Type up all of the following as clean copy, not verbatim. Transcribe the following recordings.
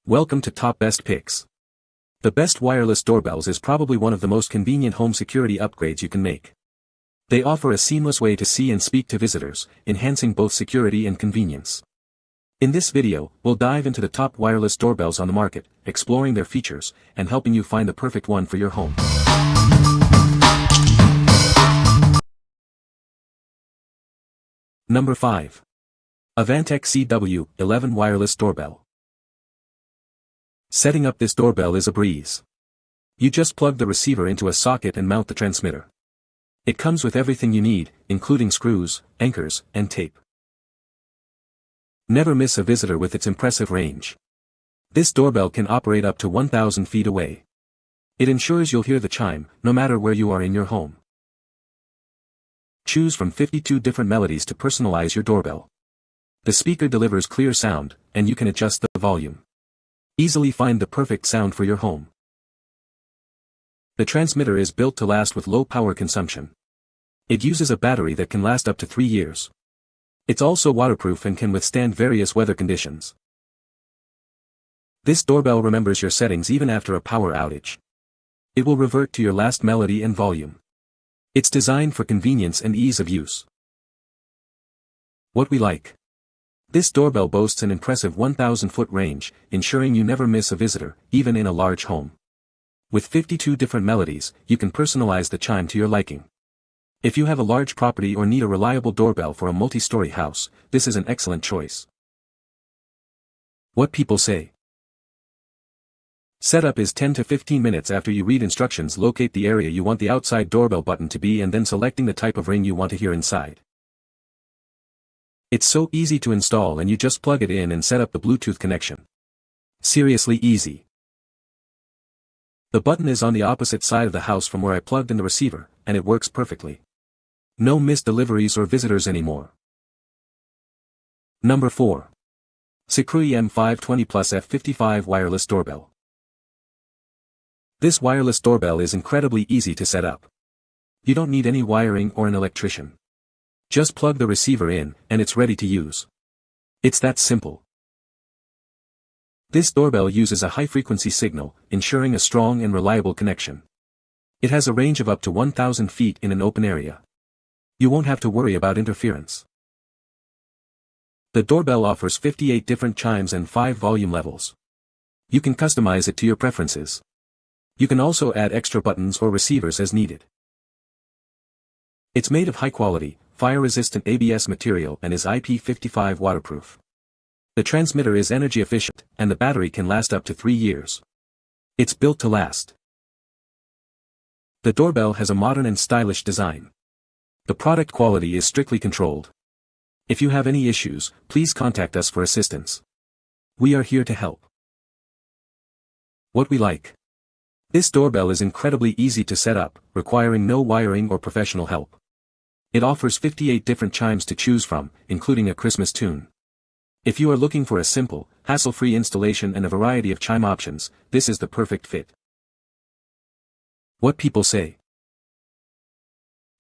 Welcome to Top Best Picks. The best wireless doorbells is probably one of the most convenient home security upgrades you can make. They offer a seamless way to see and speak to visitors, enhancing both security and convenience. In this video, we'll dive into the top wireless doorbells on the market, exploring their features, and helping you find the perfect one for your home. Number 5. AVANTEK CW11 Wireless Doorbell. Setting up this doorbell is a breeze. You just plug the receiver into a socket and mount the transmitter. It comes with everything you need, including screws, anchors, and tape. Never miss a visitor with its impressive range. This doorbell can operate up to 1,000 feet away. It ensures you'll hear the chime, no matter where you are in your home. Choose from 52 different melodies to personalize your doorbell. The speaker delivers clear sound, and you can adjust the volume. Easily find the perfect sound for your home. The transmitter is built to last with low power consumption. It uses a battery that can last up to 3 years. It's also waterproof and can withstand various weather conditions. This doorbell remembers your settings even after a power outage. It will revert to your last melody and volume. It's designed for convenience and ease of use. What we like. This doorbell boasts an impressive 1,000-foot range, ensuring you never miss a visitor, even in a large home. With 52 different melodies, you can personalize the chime to your liking. If you have a large property or need a reliable doorbell for a multi-story house, this is an excellent choice. What people say. Setup is 10 to 15 minutes after you read instructions. Locate the area you want the outside doorbell button to be and then selecting the type of ring you want to hear inside. It's so easy to install and you just plug it in and set up the Bluetooth connection. Seriously easy. The button is on the opposite side of the house from where I plugged in the receiver, and it works perfectly. No missed deliveries or visitors anymore. Number 4. SECRUI M520 Plus F55 Wireless Doorbell. This wireless doorbell is incredibly easy to set up. You don't need any wiring or an electrician. Just plug the receiver in, and it's ready to use. It's that simple. This doorbell uses a high-frequency signal, ensuring a strong and reliable connection. It has a range of up to 1,000 feet in an open area. You won't have to worry about interference. The doorbell offers 58 different chimes and 5 volume levels. You can customize it to your preferences. You can also add extra buttons or receivers as needed. It's made of high-quality, fire-resistant ABS material and is IP55 waterproof. The transmitter is energy efficient, and the battery can last up to 3 years. It's built to last. The doorbell has a modern and stylish design. The product quality is strictly controlled. If you have any issues, please contact us for assistance. We are here to help. What we like. This doorbell is incredibly easy to set up, requiring no wiring or professional help. It offers 58 different chimes to choose from, including a Christmas tune. If you are looking for a simple, hassle-free installation and a variety of chime options, this is the perfect fit. What people say.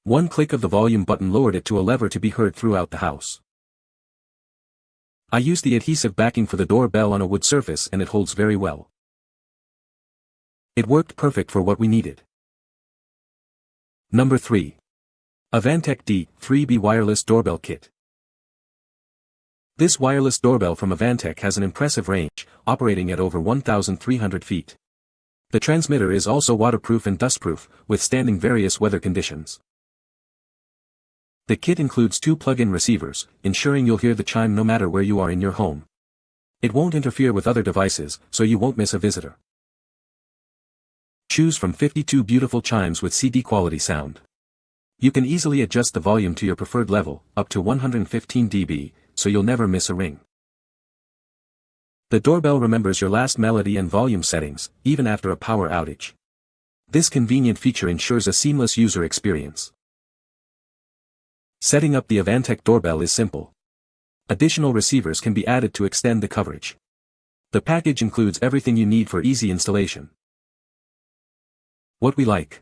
One click of the volume button lowered it to a lever to be heard throughout the house. I used the adhesive backing for the doorbell on a wood surface and it holds very well. It worked perfect for what we needed. Number 3. AVANTEK D3B Wireless Doorbell Kit. This wireless doorbell from AVANTEK has an impressive range, operating at over 1,300 feet. The transmitter is also waterproof and dustproof, withstanding various weather conditions. The kit includes 2 plug-in receivers, ensuring you'll hear the chime no matter where you are in your home. It won't interfere with other devices, so you won't miss a visitor. Choose from 52 beautiful chimes with CD quality sound. You can easily adjust the volume to your preferred level, up to 115 dB, so you'll never miss a ring. The doorbell remembers your last melody and volume settings, even after a power outage. This convenient feature ensures a seamless user experience. Setting up the AVANTEK doorbell is simple. Additional receivers can be added to extend the coverage. The package includes everything you need for easy installation. What we like.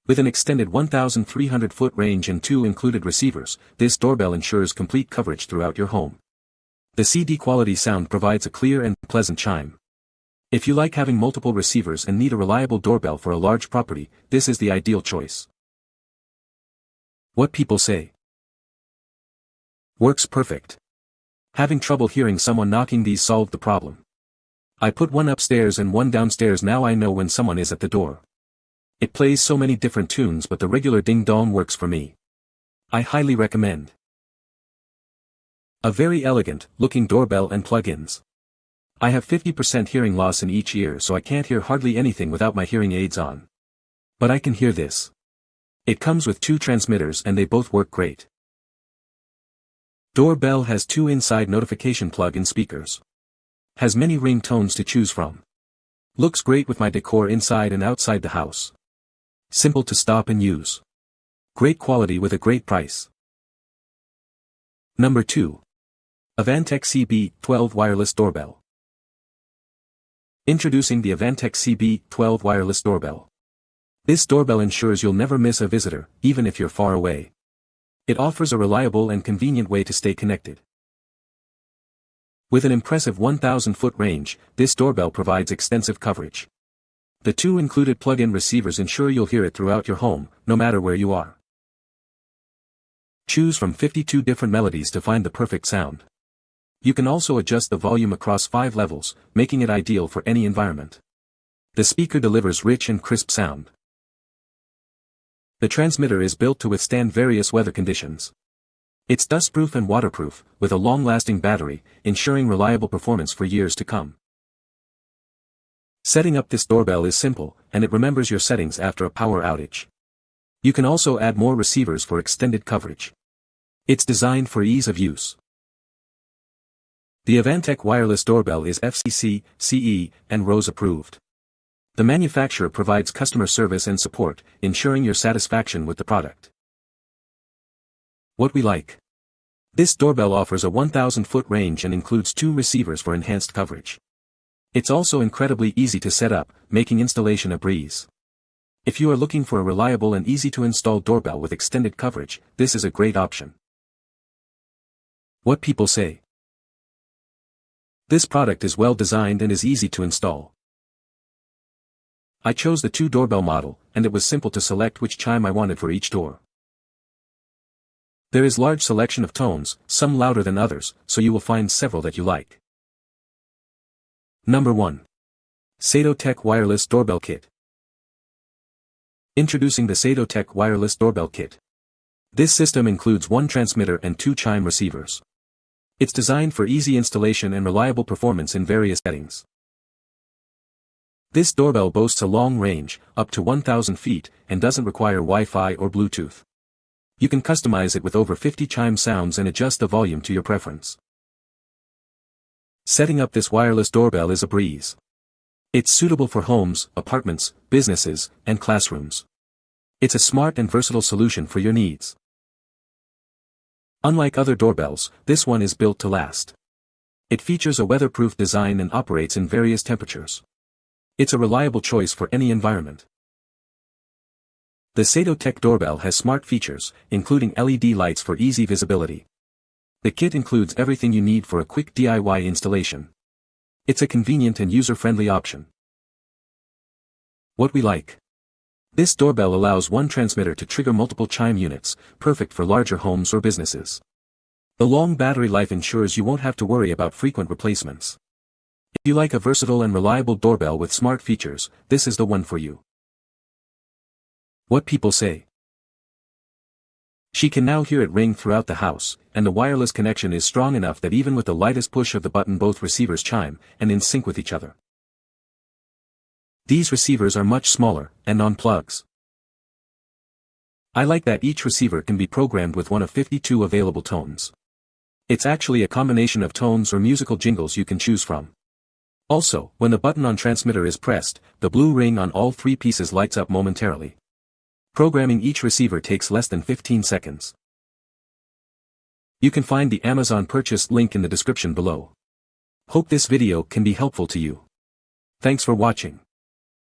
With an extended 1,300-foot range and 2 included receivers, this doorbell ensures complete coverage throughout your home. The CD quality sound provides a clear and pleasant chime. If you like having multiple receivers and need a reliable doorbell for a large property, this is the ideal choice. What people say. Works perfect. Having trouble hearing someone knocking, these solved the problem. I put one upstairs and one downstairs, now I know when someone is at the door. It plays so many different tunes, but the regular ding-dong works for me. I highly recommend. A very elegant looking doorbell and plugins. I have 50% hearing loss in each ear, so I can't hear hardly anything without my hearing aids on. But I can hear this. It comes with 2 transmitters and they both work great. Doorbell has 2 inside notification plug-in speakers. Has many ringtones to choose from. Looks great with my decor inside and outside the house. Simple to stop and use. Great quality with a great price. Number 2. AVANTEK CB12 Wireless Doorbell. Introducing the AVANTEK CB12 Wireless Doorbell. This doorbell ensures you'll never miss a visitor, even if you're far away. It offers a reliable and convenient way to stay connected. With an impressive 1,000-foot range, this doorbell provides extensive coverage. The 2 included plug-in receivers ensure you'll hear it throughout your home, no matter where you are. Choose from 52 different melodies to find the perfect sound. You can also adjust the volume across 5 levels, making it ideal for any environment. The speaker delivers rich and crisp sound. The transmitter is built to withstand various weather conditions. It's dustproof and waterproof, with a long-lasting battery, ensuring reliable performance for years to come. Setting up this doorbell is simple, and it remembers your settings after a power outage. You can also add more receivers for extended coverage. It's designed for ease of use. The AVANTEK wireless doorbell is FCC, CE, and RoHS approved. The manufacturer provides customer service and support, ensuring your satisfaction with the product. What we like. This doorbell offers a 1,000-foot range and includes 2 receivers for enhanced coverage. It's also incredibly easy to set up, making installation a breeze. If you are looking for a reliable and easy-to-install doorbell with extended coverage, this is a great option. What people say. This product is well designed and is easy to install. I chose the 2 doorbell model, and it was simple to select which chime I wanted for each door. There is large selection of tones, some louder than others, so you will find several that you like. Number 1. SadoTech Wireless Doorbell Kit. Introducing the SadoTech Wireless Doorbell Kit. This system includes 1 transmitter and 2 chime receivers. It's designed for easy installation and reliable performance in various settings. This doorbell boasts a long range, up to 1,000 feet, and doesn't require Wi-Fi or Bluetooth. You can customize it with over 50 chime sounds and adjust the volume to your preference. Setting up this wireless doorbell is a breeze. It's suitable for homes, apartments, businesses, and classrooms. It's a smart and versatile solution for your needs. Unlike other doorbells, this one is built to last. It features a weatherproof design and operates in various temperatures. It's a reliable choice for any environment. The SadoTech doorbell has smart features, including LED lights for easy visibility. The kit includes everything you need for a quick DIY installation. It's a convenient and user-friendly option. What we like. This doorbell allows 1 transmitter to trigger multiple chime units, perfect for larger homes or businesses. The long battery life ensures you won't have to worry about frequent replacements. If you like a versatile and reliable doorbell with smart features, this is the one for you. What people say. She can now hear it ring throughout the house, and the wireless connection is strong enough that even with the lightest push of the button both receivers chime, and in sync with each other. These receivers are much smaller, and on plugs. I like that each receiver can be programmed with one of 52 available tones. It's actually a combination of tones or musical jingles you can choose from. Also, when the button on transmitter is pressed, the blue ring on all 3 pieces lights up momentarily. Programming each receiver takes less than 15 seconds. You can find the Amazon purchase link in the description below. Hope this video can be helpful to you. Thanks for watching.